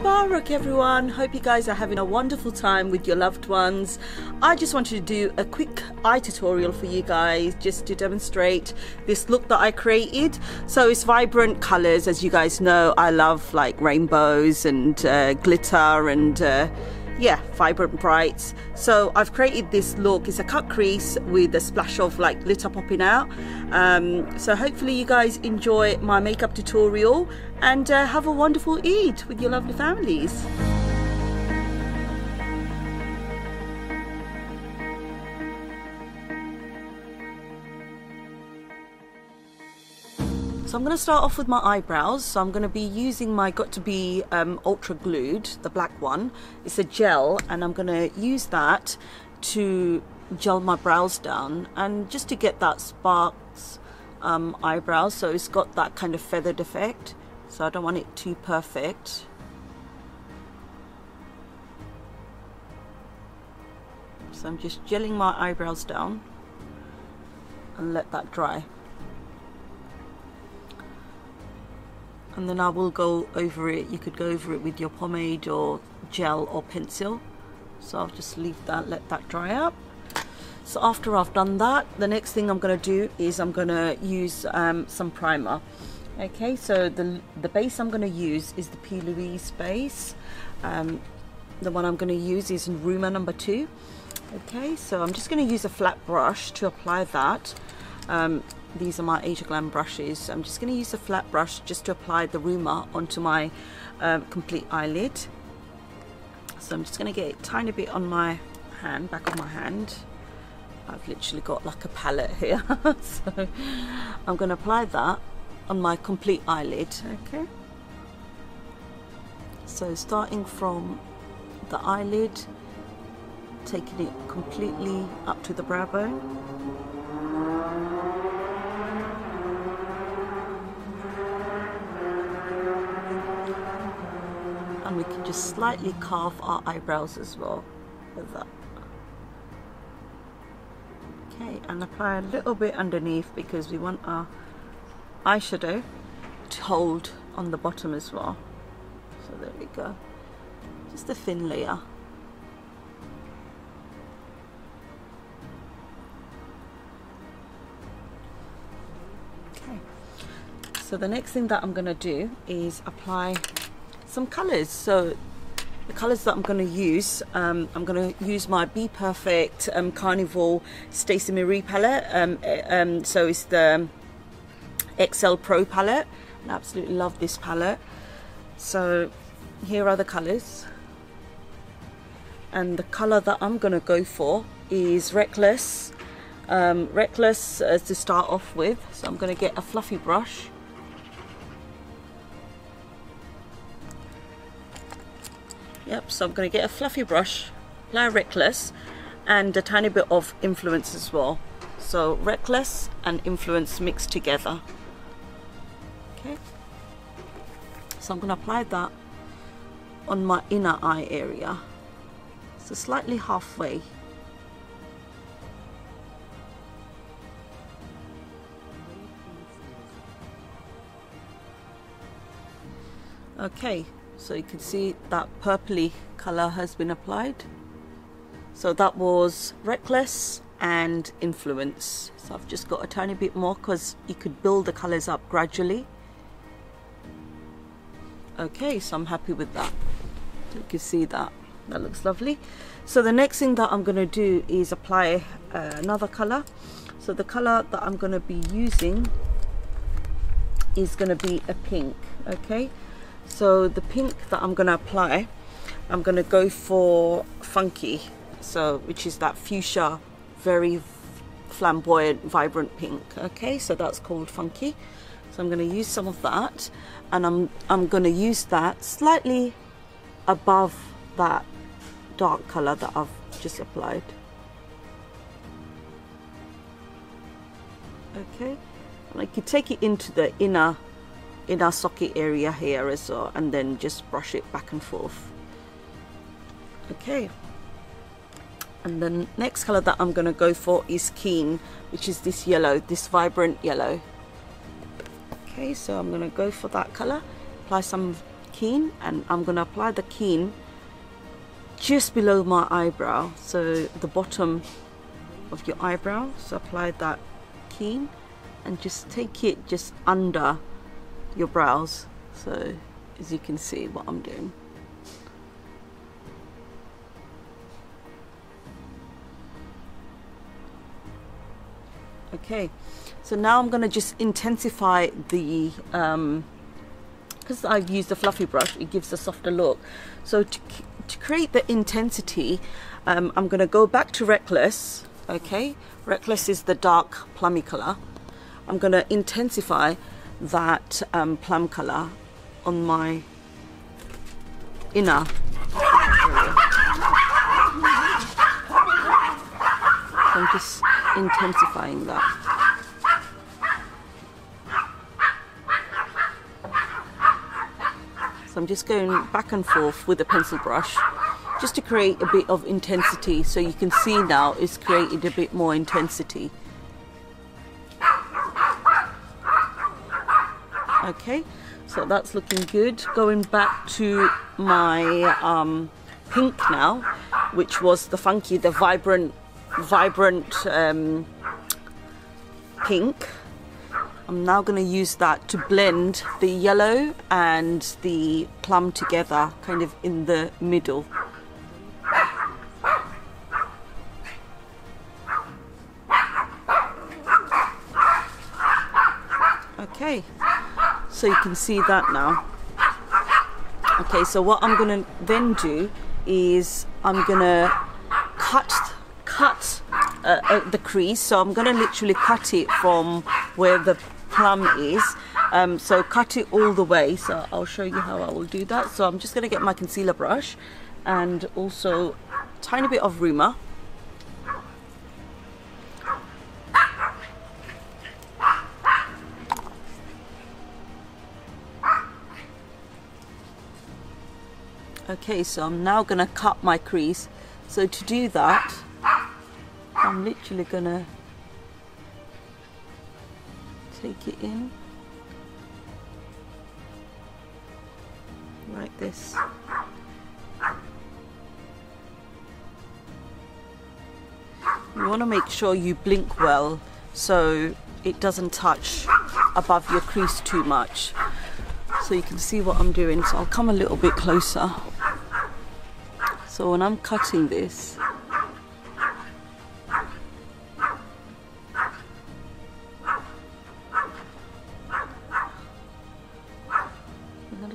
Mubarak everyone. Hope you guys are having a wonderful time with your loved ones. I just wanted to do a quick eye tutorial for you guys just to demonstrate this look that I created. So it's vibrant colors. As you guys know, I love like rainbows and glitter and yeah, vibrant brights. So I've created this look. It's a cut crease with a splash of like glitter popping out. So hopefully you guys enjoy my makeup tutorial and have a wonderful Eid with your lovely families. So I'm going to start off with my eyebrows. So I'm going to be using my Got To Be Ultra Glued, the black one. It's a gel, and I'm going to use that to gel my brows down and just to get that sparks eyebrows. So it's got that kind of feathered effect. So I don't want it too perfect. So I'm just gelling my eyebrows down and let that dry. And then I will go over it. You could go over it with your pomade or gel or pencil. So I'll just leave that, let that dry up. So after I've done that, the next thing I'm going to do is I'm going to use some primer. Okay, so the base I'm going to use is the P. Louise base. The one I'm going to use is Rumour number 2. Okay, so I'm just going to use a flat brush to apply that. These are my Asia Glam brushes. I'm just going to use a flat brush just to apply the Rumour onto my complete eyelid. So I'm just going to get a tiny bit on my hand, back of my hand. I've literally got like a palette here. So I'm going to apply that on my complete eyelid. Okay. So starting from the eyelid, taking it completely up to the brow bone. And we can just slightly carve our eyebrows as well with that. Okay, and apply a little bit underneath because we want our eyeshadow to hold on the bottom as well. So there we go. Just a thin layer. Okay. So the next thing that I'm going to do is apply some colors. So the colors that I'm going to use, I'm going to use my Be Perfect Carnival Stacey Marie palette. So it's the XL Pro palette. I absolutely love this palette. So here are the colors, and the color that I'm going to go for is Reckless. Reckless to start off with. So I'm going to get a fluffy brush. Yep, so I'm going to get a fluffy brush, apply Reckless, and a tiny bit of Influence as well. So Reckless and Influence mixed together. Okay. So I'm going to apply that on my inner eye area. So slightly halfway. Okay. So you can see that purpley color has been applied. So that was Reckless and Influence. So I've just got a tiny bit more because you could build the colors up gradually. Okay, so I'm happy with that. You can see that. That looks lovely. So the next thing that I'm going to do is apply another color. So the color that I'm going to be using is going to be a pink. Okay. So the pink that I'm going to apply, I'm going to go for Funky, so which is that fuchsia, very flamboyant, vibrant pink. Okay, so that's called Funky. So I'm going to use some of that, and I'm going to use that slightly above that dark color that I've just applied. Okay, and I could take it into the inner socket area here as well, and then just brush it back and forth. Okay, and the next color that I'm going to go for is Keen, which is this yellow, this vibrant yellow. Okay, so I'm going to go for that color, apply some keen, and I'm going to apply the keen just below my eyebrow, so the bottom of your eyebrow. So apply that keen and just take it just under your brows. So as you can see what I'm doing. Okay, so now I'm going to just intensify the because I've used a fluffy brush, it gives a softer look. So to create the intensity, I'm going to go back to Reckless. Okay, Reckless is the dark plummy color. I'm going to intensify that plum color on my inner area. So I'm just intensifying that. So I'm just going back and forth with the pencil brush just to create a bit of intensity. So you can see now it's created a bit more intensity. Okay, so that's looking good. Going back to my pink now, which was the funky, the vibrant pink. I'm now going to use that to blend the yellow and the plum together, kind of in the middle. Okay, so you can see that now. Okay, so what I'm going to then do is I'm going to cut the crease. So I'm going to literally cut it from where the plum is, so cut it all the way. So I'll show you how I will do that. So I'm just going to get my concealer brush and also a tiny bit of Rumour. Okay, so I'm now going to cut my crease. So to do that, I'm literally going to take it in like this. You want to make sure you blink well so it doesn't touch above your crease too much. So you can see what I'm doing. So I'll come a little bit closer. So when I'm cutting this,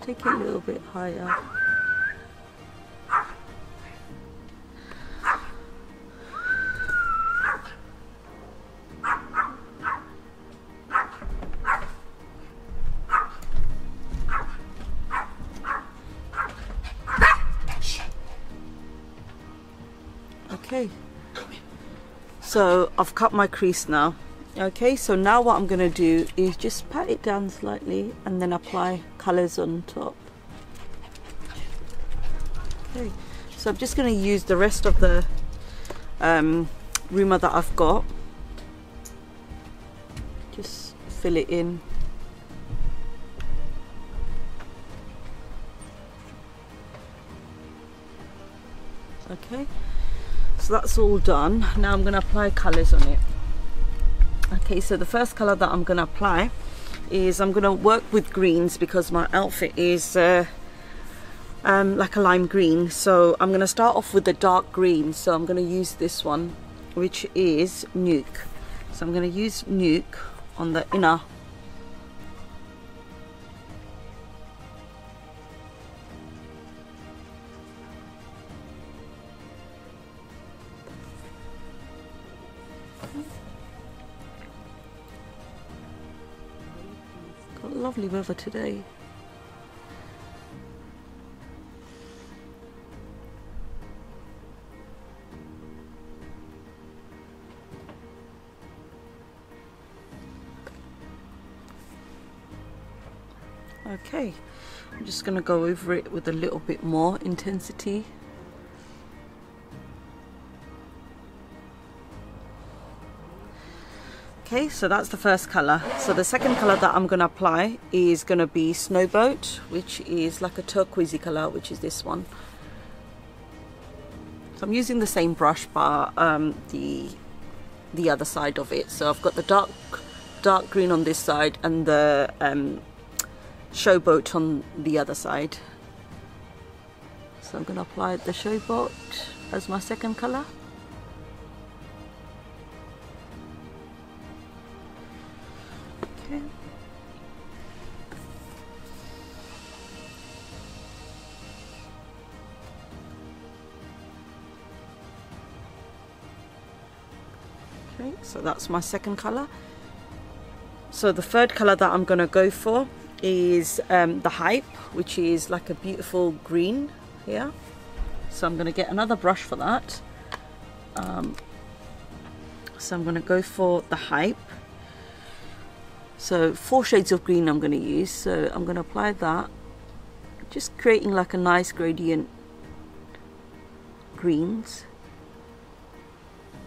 take it a little bit higher. Okay, so I've cut my crease now. Okay, so now what I'm going to do is just pat it down slightly and then apply colours on top. Okay, so I'm just going to use the rest of the Rumour that I've got. Just fill it in. Okay, so that's all done. Now I'm going to apply colours on it. Okay, so the first colour that I'm going to apply is I'm going to work with greens because my outfit is like a lime green. So I'm going to start off with the dark green. So I'm going to use this one, which is Nuke. So I'm going to use Nuke on the inner. Got lovely weather today. Okay, I'm just going to go over it with a little bit more intensity. Okay, so that's the first colour. So the second colour that I'm going to apply is going to be Snowboat, which is like a turquoisey colour, which is this one. So I'm using the same brush, but the other side of it. So I've got the dark green on this side and the Showboat on the other side. So I'm going to apply the Showboat as my second colour. Okay. Okay, so that's my second colour. So the third colour that I'm going to go for is the Hype, which is like a beautiful green here. So I'm going to get another brush for that. So I'm going to go for the Hype. So 4 shades of green I'm going to use. So I'm going to apply that, just creating like a nice gradient greens.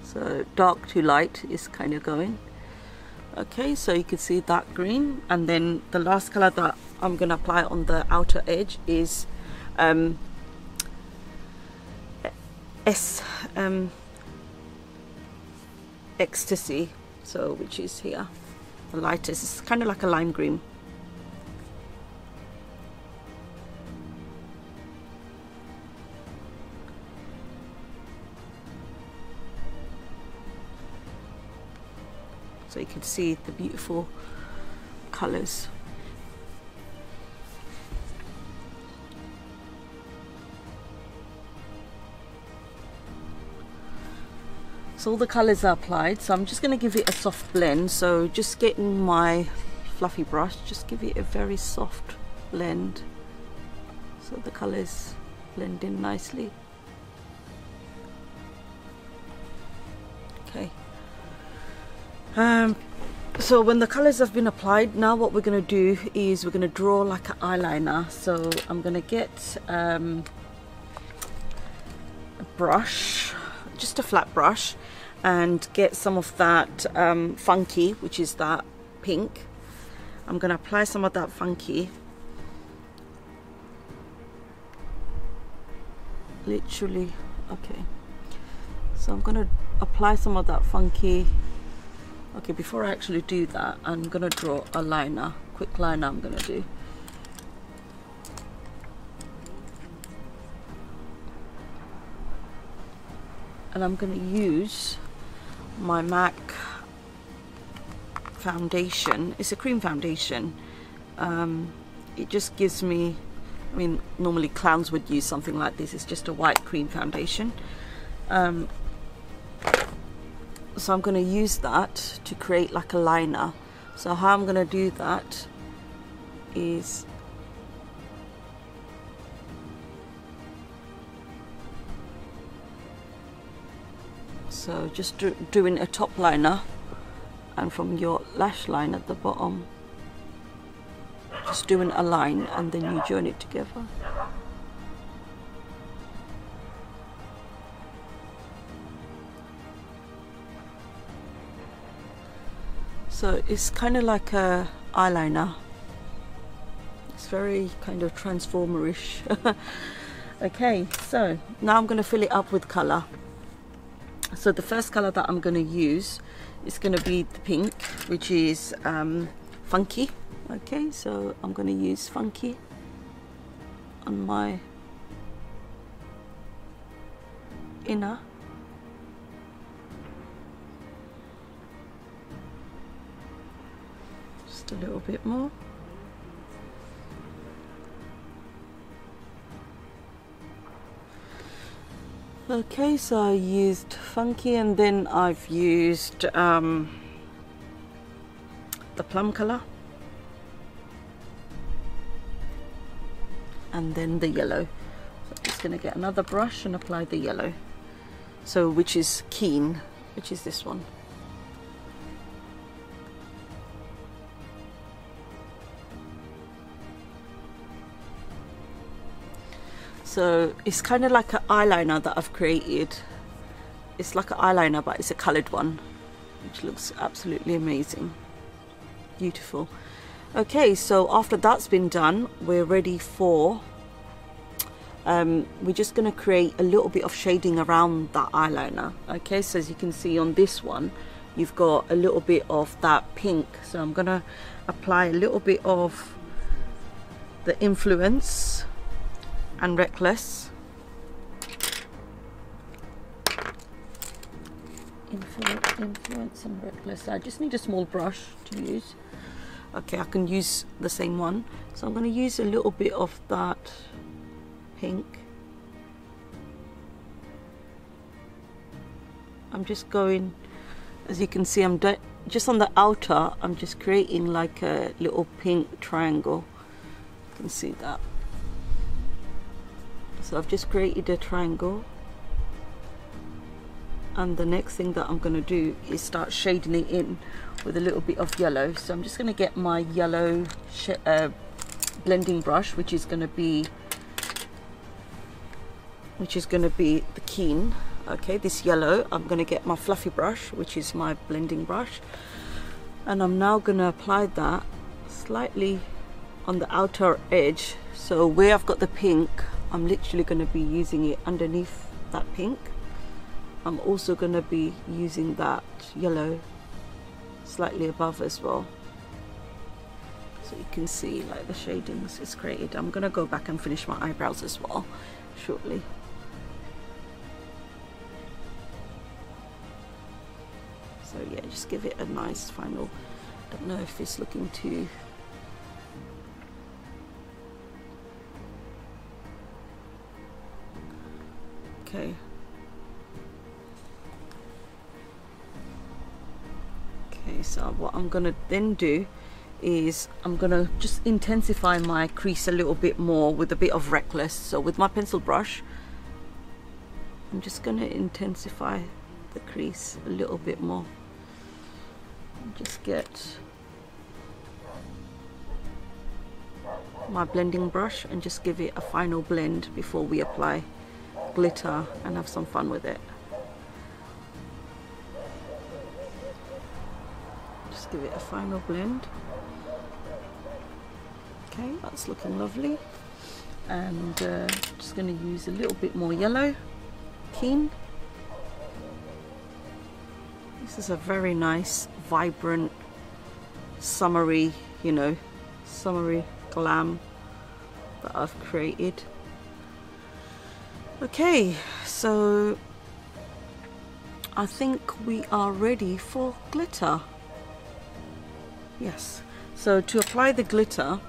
So dark to light is kind of going. Okay, so you can see that green, and then the last color that I'm going to apply on the outer edge is Ecstasy, so which is here, the lightest. It's kind of like a lime green. So you can see the beautiful colors. So all the colors are applied, so I'm just going to give it a soft blend. So just getting my fluffy brush, just give it a very soft blend so the colors blend in nicely. Okay. So when the colors have been applied, now what we're going to do is we're going to draw like an eyeliner. So I'm going to get a brush, just a flat brush, and get some of that funky, which is that pink. I'm going to apply some of that funky, literally. Okay, so I'm going to apply some of that funky. Okay, before I actually do that, I'm going to draw a liner, quick liner I'm going to do. And I'm going to use my MAC foundation. It's a cream foundation. It just gives me, I mean, normally clowns would use something like this. It's just a white cream foundation. So I'm going to use that to create like a liner. So how I'm going to do that is so just doing a top liner, and from your lash line at the bottom just doing a line, and then you join it together. So it's kind of like a eyeliner. It's very kind of transformerish. Okay, so now I'm going to fill it up with color. So the first color that I'm going to use is going to be the pink, which is Funky. Okay, so I'm going to use Funky on my inner. Just a little bit more. Okay, so I used Funky, and then I've used the plum color, and then the yellow. So I'm just going to get another brush and apply the yellow, so which is Keen, which is this one. So it's kind of like an eyeliner that I've created. It's like an eyeliner, but it's a coloured one. which looks absolutely amazing. Beautiful. Okay, so after that's been done, we're ready for we're just going to create a little bit of shading around that eyeliner. Okay, so as you can see on this one, you've got a little bit of that pink, so I'm going to apply a little bit of the Influence and Reckless. Influence and Reckless. I just need a small brush to use. Okay, I can use the same one, so I'm going to use a little bit of that pink. I'm just going, as you can see, I'm just on the outer, I'm just creating like a little pink triangle. You can see that. So I've just created a triangle, and the next thing that I'm going to do is start shading it in with a little bit of yellow. So I'm just going to get my yellow blending brush, which is going to be the Keen. Okay, this yellow. I'm going to get my fluffy brush, which is my blending brush, and I'm now going to apply that slightly on the outer edge. So where I've got the pink, I'm literally going to be using it underneath that pink. I'm also going to be using that yellow slightly above as well, so you can see like the shadings is created. I'm going to go back and finish my eyebrows as well shortly. So yeah, just give it a nice final. Don't know if it's looking too okay. So what I'm gonna then do is I'm gonna just intensify my crease a little bit more with a bit of Reckless. So with my pencil brush, I'm just gonna intensify the crease a little bit more. Just get my blending brush and just give it a final blend before we apply glitter and have some fun with it. Give it a final blend. Okay, that's looking lovely. And just going to use a little bit more yellow, Keen. This is a very nice, vibrant, summery, you know, summery glam that I've created. Okay, so I think we are ready for glitter. Yes, so to apply the glitter,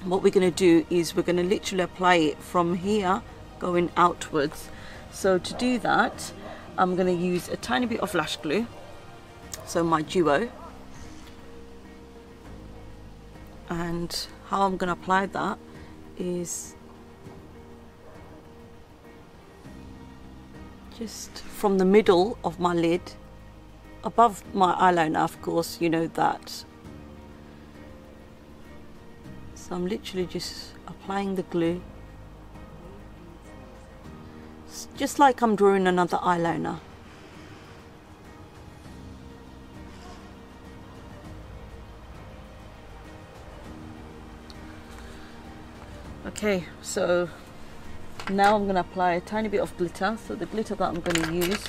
what we're going to do is we're going to literally apply it from here going outwards. So to do that, I'm going to use a tiny bit of lash glue, so my Duo, and how I'm going to apply that is just from the middle of my lid above my eyeliner, of course, you know that. So I'm literally just applying the glue, it's just like I'm drawing another eyeliner. Okay, so now I'm going to apply a tiny bit of glitter. So the glitter that I'm going to use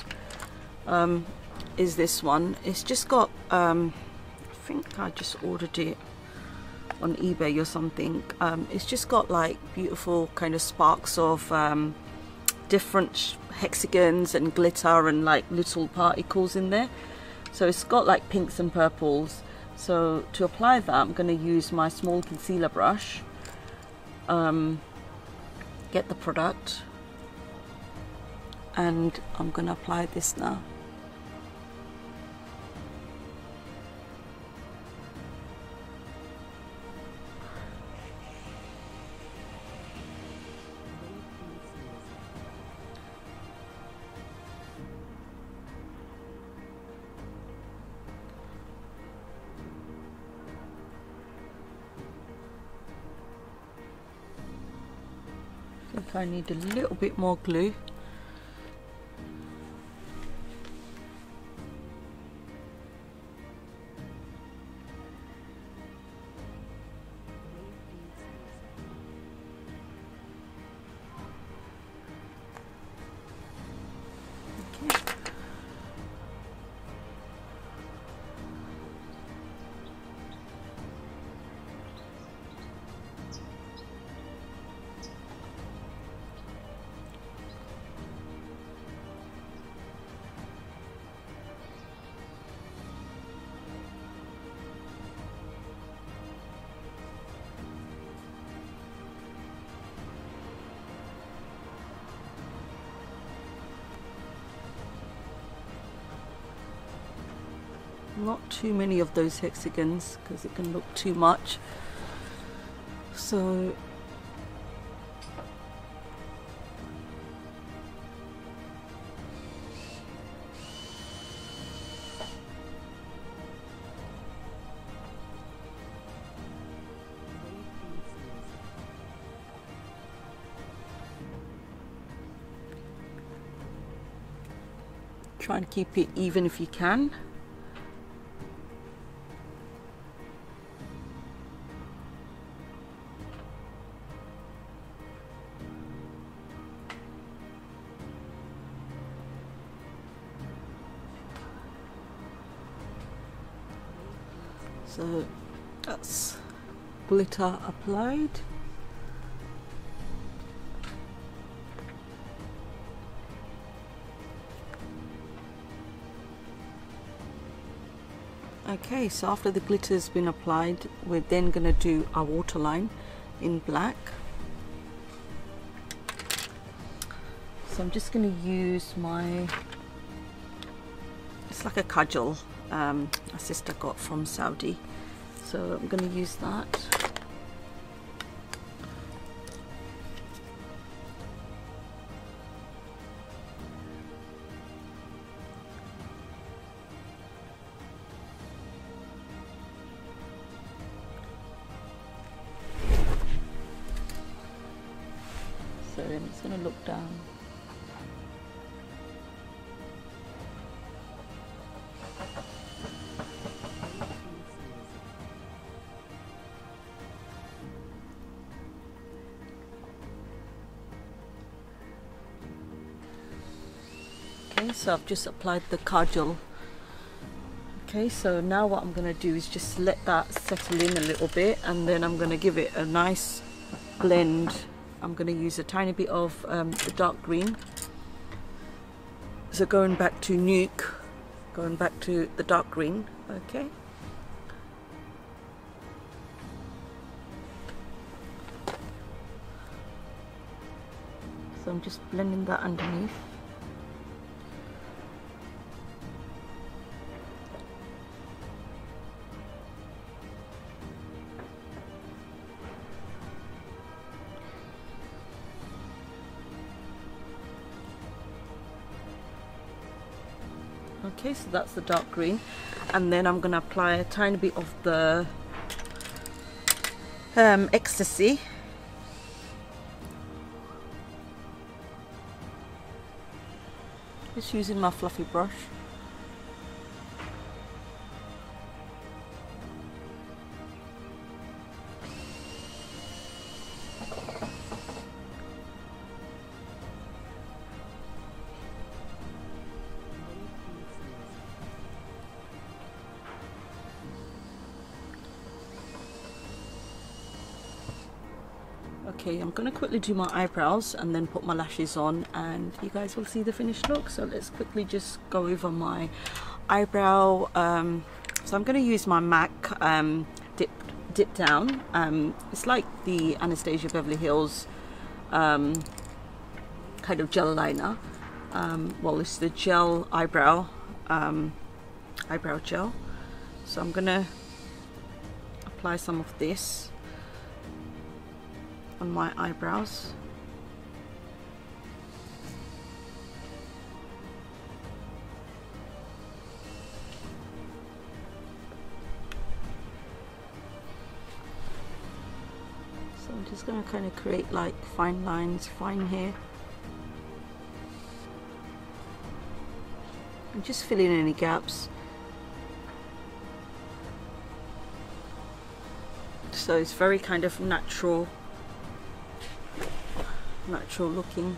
is this one. It's just got I think I just ordered it on eBay or something. It's just got like beautiful kind of sparks of different hexagons and glitter and like little particles in there. So it's got like pinks and purples. So to apply that, I'm going to use my small concealer brush, get the product, and I'm going to apply this now. I think I need a little bit more glue. not too many of those hexagons because it can look too much. So try and keep it even if you can. So that's glitter applied. Okay, so after the glitter has been applied, we're then going to do our waterline in black. So I'm just going to use my, it's like a cudgel my sister got from Saudi, so I'm going to use that. So I'm just going to look down. Okay, so I've just applied the cudgel. Okay, so now what I'm going to do is just let that settle in a little bit, and then I'm going to give it a nice blend. I'm going to use a tiny bit of the dark green. So going back to nude, going back to the dark green. Okay. So I'm just blending that underneath. Okay, so that's the dark green, and then I'm going to apply a tiny bit of the ecstasy. Just using my fluffy brush. Okay, I'm going to quickly do my eyebrows and then put my lashes on, and you guys will see the finished look. So let's quickly just go over my eyebrow. So I'm going to use my MAC dip down. It's like the Anastasia Beverly Hills kind of gel liner. Well, it's the gel eyebrow gel. So I'm going to apply some of this on my eyebrows. So I'm just going to kind of create like fine lines, fine hair, and just fill in any gaps. So it's very kind of natural looking.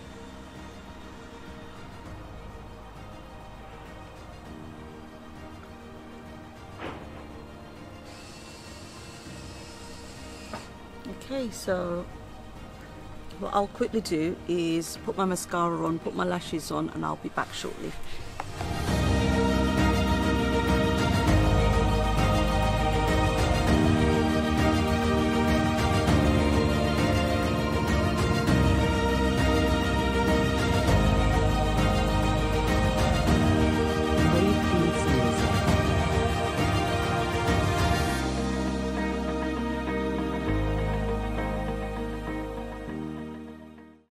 Okay, so what I'll quickly do is put my mascara on, put my lashes on, and I'll be back shortly.